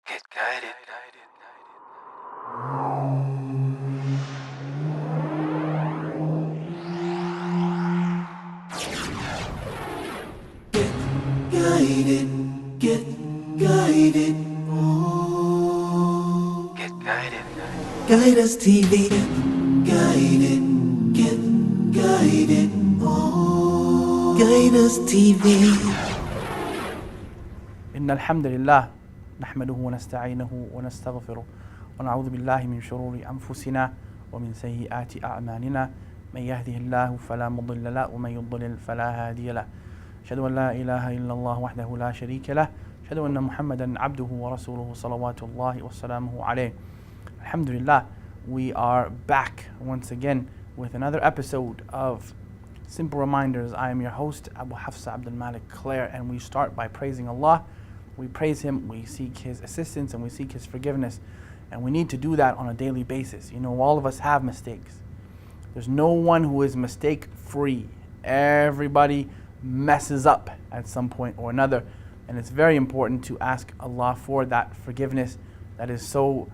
Get guided. Guided, get guided. Get guided. Guide us TV, guided, get guided. Guide us TV. إن الحمد لله نحمده ونستعينه ونستغفره ونعوذ بالله من شرور أنفسنا ومن سيئات أعمالنا من يهده الله فلا مضل له ومن يضلل فلا هادي له أشهد أن لا إله إلا الله وحده لا شريك له أشهد أن محمدا عبده ورسوله صلوات الله وسلامه عليه. Alhamdulillah, we are back once again with another episode of Simple Reminders. I am your host, Abu Hafsah Abdul Malik Clare, and we start by praising Allah. We praise Him, we seek His assistance, and we seek His forgiveness. And we need to do that on a daily basis. You know, all of us have mistakes. There's no one who is mistake-free. Everybody messes up at some point or another. And it's very important to ask Allah for that forgiveness that is so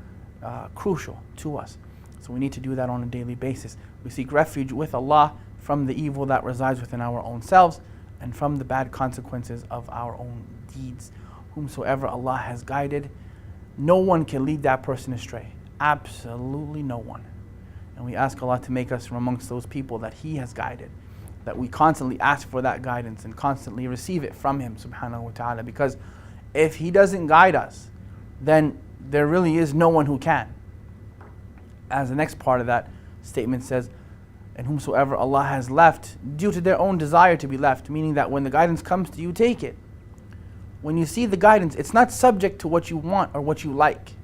crucial to us. So we need to do that on a daily basis. We seek refuge with Allah from the evil that resides within our own selves and from the bad consequences of our own deeds. Whomsoever Allah has guided, no one can lead that person astray. Absolutely no one. And we ask Allah to make us from amongst those people that He has guided, that we constantly ask for that guidance and constantly receive it from Him subhanahu wa ta'ala. Because if He doesn't guide us, then there really is no one who can. As the next part of that statement says, and whomsoever Allah has left due to their own desire to be left, meaning that when the guidance comes to you, take it. When you see the guidance, it's not subject to what you want or what you like.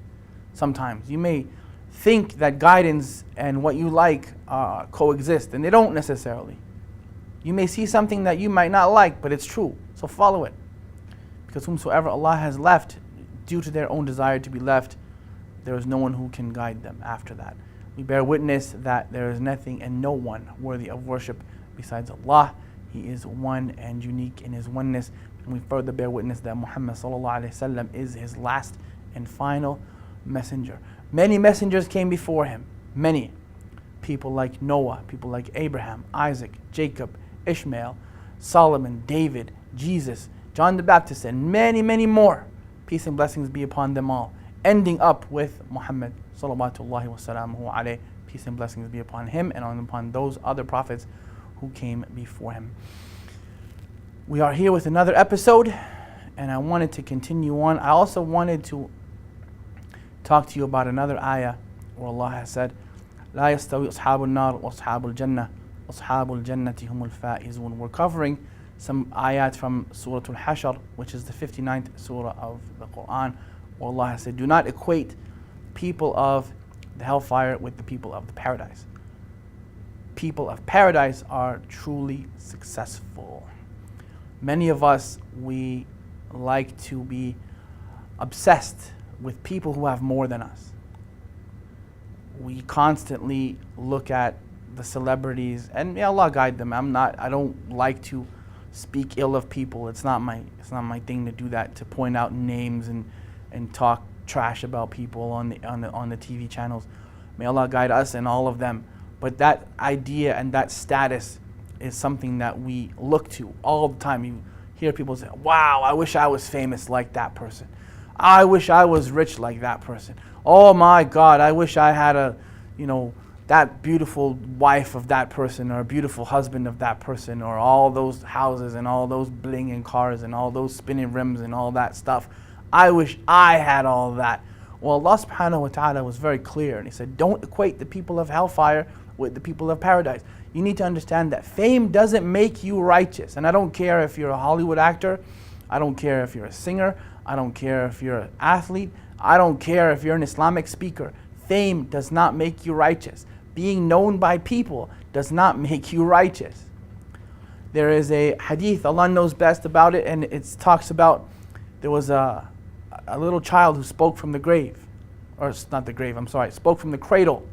Sometimes you may think that guidance and what you like coexist, and they don't necessarily. You may see something that you might not like, but it's true, so follow it. Because whomsoever Allah has left due to their own desire to be left, there is no one who can guide them after that. We bear witness that there is nothing and no one worthy of worship besides Allah. He is one and unique in His oneness. And we further bear witness that Muhammad sallallahu alaihi wasallam is His last and final messenger. Many messengers came before Him. Many. People like Noah, people like Abraham, Isaac, Jacob, Ishmael, Solomon, David, Jesus, John the Baptist, and many, many more. Peace and blessings be upon them all. Ending up with Muhammad salawatullahi wasalamuhu alayhi. Peace and blessings be upon him and upon those other prophets who came before him. We are here with another episode, and I wanted to continue on. I also wanted to talk to you about another ayah where Allah has said, لا يستوي أصحاب النار وأصحاب الجنة أصحاب الجنة هم الفائزون. We're covering some ayat from Surah Al-Hashr, which is the 59th surah of the Quran, where Allah has said, do not equate people of the hellfire with the people of the paradise. People of paradise are truly successful. Many of us, we like to be obsessed with people who have more than us. We constantly look at the celebrities, and may Allah guide them. I don't like to speak ill of people. It's not my thing to do that, to point out names and talk trash about people on the TV channels. May Allah guide us and all of them. But that idea and that status is something that we look to all the time. You hear people say, wow, I wish I was famous like that person. I wish I was rich like that person. Oh my God, I wish I had that beautiful wife of that person, or a beautiful husband of that person, or all those houses and all those blinging cars and all those spinning rims and all that stuff. I wish I had all that. Well, Allah subhanahu wa ta'ala was very clear, and He said, don't equate the people of hellfire with the people of paradise. You need to understand that fame doesn't make you righteous. And I don't care if you're a Hollywood actor, I don't care if you're a singer, I don't care if you're an athlete, I don't care if you're an Islamic speaker. Fame does not make you righteous. Being known by people does not make you righteous. There is a hadith, Allah knows best about it, and it talks about there was a little child who spoke from the grave. Or not the grave, spoke from the cradle.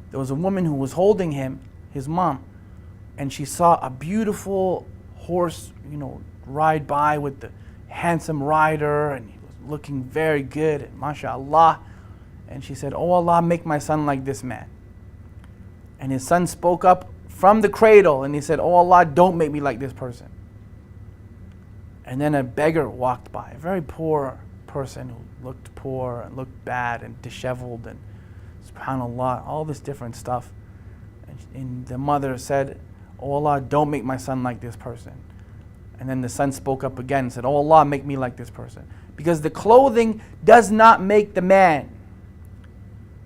There was a woman who was holding him, his mom, and she saw a beautiful horse, ride by with the handsome rider, and he was looking very good, and mashallah. And she said, "Oh Allah, make my son like this man." And his son spoke up from the cradle and he said, "Oh Allah, don't make me like this person." And then a beggar walked by, a very poor person who looked poor and looked bad and disheveled and subhanallah, all this different stuff. And the mother said, "Oh Allah, don't make my son like this person." And then the son spoke up again and said, "Oh Allah, make me like this person." Because the clothing does not make the man.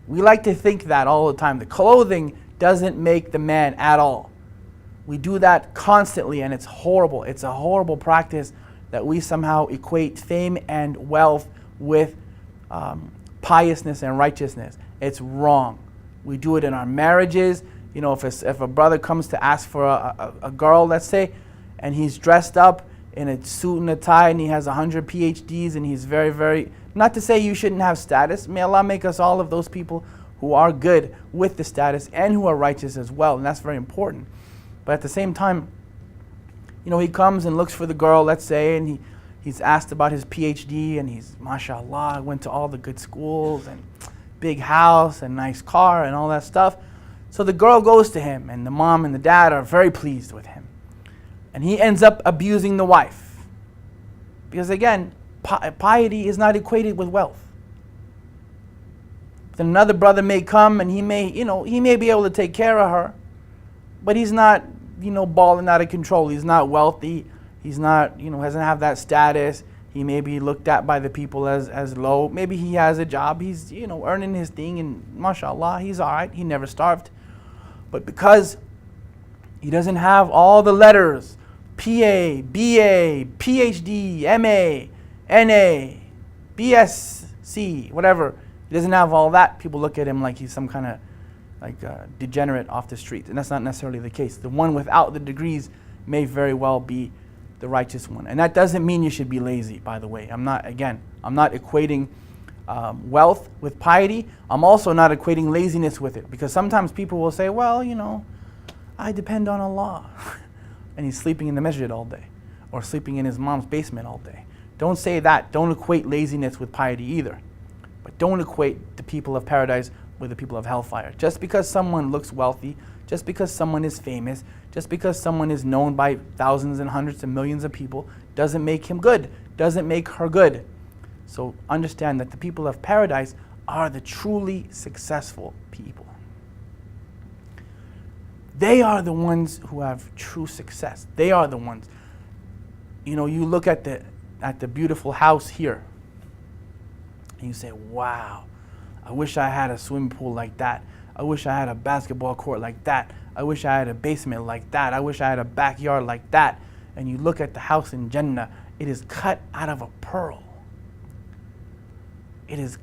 We like to think that all the time. The clothing doesn't make the man at all. We do that constantly and it's horrible. It's a horrible practice that we somehow equate fame and wealth with piousness and righteousness. It's wrong. We do it in our marriages. You know, if a brother comes to ask for a girl, let's say, and he's dressed up in a suit and a tie and he has 100 PhDs and he's very, very, not to say you shouldn't have status. May Allah make us all of those people who are good with the status and who are righteous as well, and that's very important. But at the same time, you know, he comes and looks for the girl, let's say, and he's asked about his PhD and he's, mashallah, went to all the good schools and big house and nice car and all that stuff. So the girl goes to him and the mom and the dad are very pleased with him. And he ends up abusing the wife. Because again, piety is not equated with wealth. Then another brother may come and he may be able to take care of her, but he's not, balling out of control. He's not wealthy. He's not, doesn't have that status. He may be looked at by the people as low. Maybe he has a job. He's, earning his thing and mashallah, he's all right. He never starved. But because he doesn't have all the letters, PA, BA, PhD, MA, NA, BSc, whatever, he doesn't have all that, people look at him like he's some kind of degenerate off the street. And that's not necessarily the case. The one without the degrees may very well be the righteous one. And that doesn't mean you should be lazy, by the way. I'm not equating wealth with piety. I'm also not equating laziness with it. Because sometimes people will say, well, I depend on Allah. And he's sleeping in the masjid all day. Or sleeping in his mom's basement all day. Don't say that. Don't equate laziness with piety either. But don't equate the people of paradise with the people of hellfire. Just because someone looks wealthy, just because someone is famous, just because someone is known by thousands and hundreds and millions of people, doesn't make him good, doesn't make her good. So understand that the people of paradise are the truly successful people. They are the ones who have true success. They are the ones. You look at the beautiful house here, and you say, wow, I wish I had a swimming pool like that. I wish I had a basketball court like that. I wish I had a basement like that. I wish I had a backyard like that. And you look at the house in Jannah, it is cut out of a pearl. It is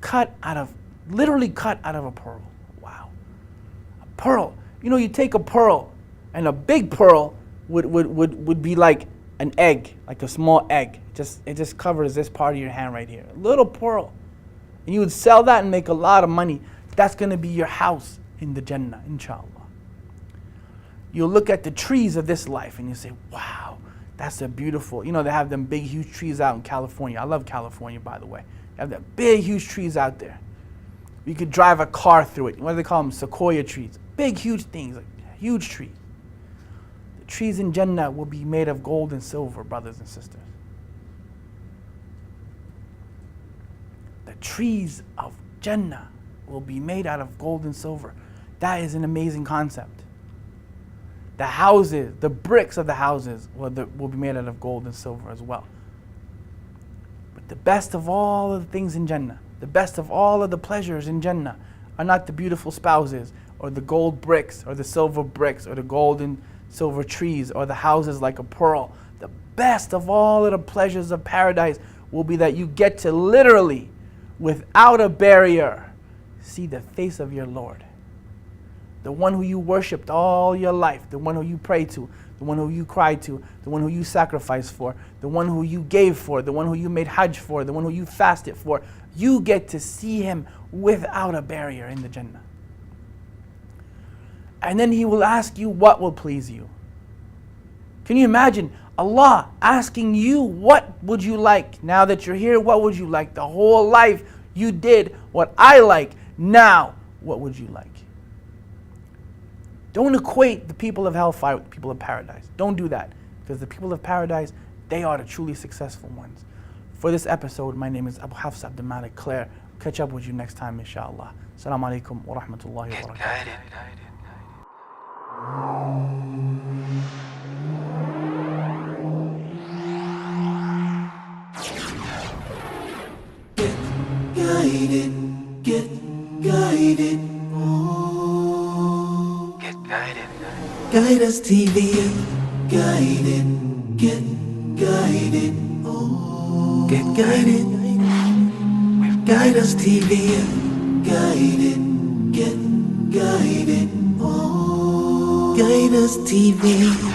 literally cut out of a pearl. Wow. A pearl. You take a pearl, and a big pearl would be like an egg, like a small egg. It just covers this part of your hand right here. A little pearl. And you would sell that and make a lot of money. That's going to be your house in the Jannah, inshallah. You'll look at the trees of this life and you say, wow, that's a beautiful, they have them big, huge trees out in California. I love California, by the way. They have them big, huge trees out there. You could drive a car through it. What do they call them? Sequoia trees. Big, huge things, like huge trees. The trees in Jannah will be made of gold and silver, brothers and sisters. The trees of Jannah will be made out of gold and silver. That is an amazing concept. The houses, the bricks of the houses will be made out of gold and silver as well. But the best of all of the things in Jannah, the best of all of the pleasures in Jannah are not the beautiful spouses or the gold bricks or the silver bricks or the gold and silver trees or the houses like a pearl. The best of all of the pleasures of paradise will be that you get to literally, without a barrier, see the face of your Lord. The one who you worshipped all your life, the one who you prayed to, the one who you cried to, the one who you sacrificed for, the one who you gave for, the one who you made hajj for, the one who you fasted for. You get to see him without a barrier in the Jannah. And then he will ask you what will please you. Can you imagine Allah asking you, what would you like? Now that you're here, what would you like? The whole life you did what I like. Now, what would you like? Don't equate the people of hellfire with the people of paradise. Don't do that. Because the people of paradise, they are the truly successful ones. For this episode, my name is Abu Hafsah Abdul Malik Clare. Catch up with you next time, inshallah. Assalamu alaikum wa rahmatullahi wa barakatuh. Get guided. Oh. Get guided. Guidance TV. Guided. Get guided. Oh. Get guided. We've Guidance TV. Guided. Get guided. Oh. Guidance TV.